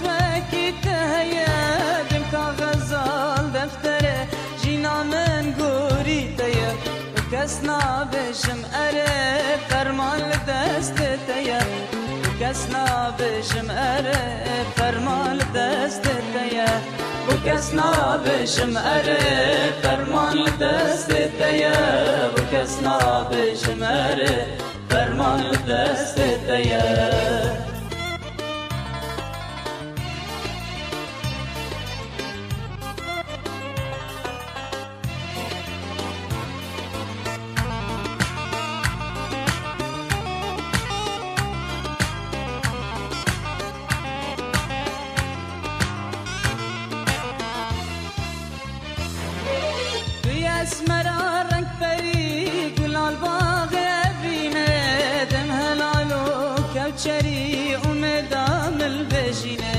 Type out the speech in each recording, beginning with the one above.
كسوكي تهيا دم كاغزال دفتره جينا من قوري تيا وكسنا بشم أري فرمان لدست تيا وكسنا بشم أري فرمان لدست تيا وكسنا بشم أري فرمان لدست تيا وكسنا بشم أري فرمان لدست تيا اسمرا رنگ پری گلال باغ ابینه دم هلالو کوچری امیدام البجینه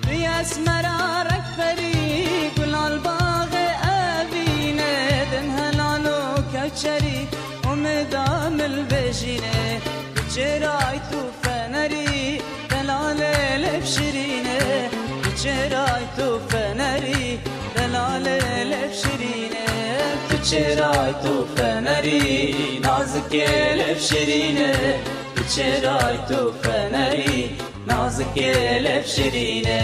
بی اسمرا رنگ پری گلال باغ ابینه دم هلالو کوچری امیدام البجینه چرای تو فنری دلال لبشرینه چرای تو فنری دلال لبشرینه چرای تو فنری نازک لب شیرینه چرای تو فنری نازک لب شیرینه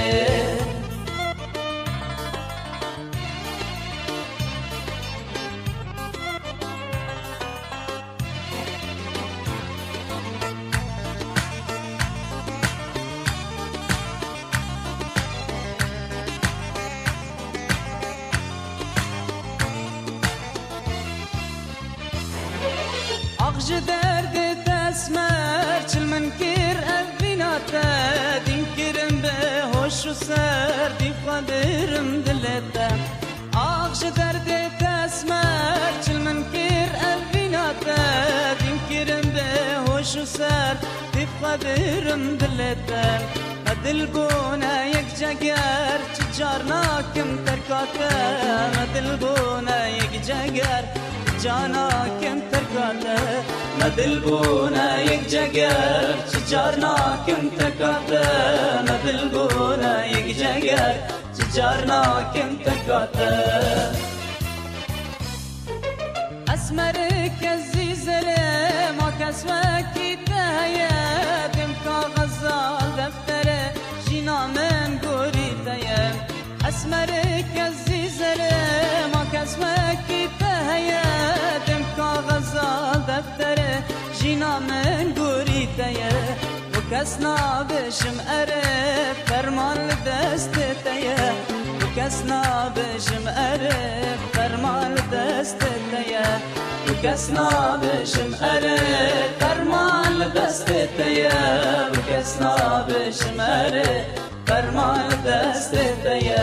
أخج درد تسمر چل من كير أبيناتا دين كرم بهوش وسر دي قدرم دلتا أخج درد تسمر چل من كير أبيناتا دين كرم بهوش وسر دي قدرم دلتا مدل بونا يك جگر چجارنا كم تركاتا مدل بونا يك جگر جانا كم تركاتا مدل بونا يك جگر چجارنا كم تركاتا مدل بونا يك جگر چجارنا كم تركاتا اسمرك الزيزلة ما كسوكي تهيا دم كاغزال دفتره جينا من قوري تيا اسمرك الزيزلة ما كسوكي تهيا دم كاغزال دفتره جينا من قوري تيا وكسنا بشم أري فرمان لدست تيا وكسنا بشم أري فرمان لدست تيا وكسنا بشم أري فرمان لدست تيا وكسنا بشم أري فرمان لدست تيا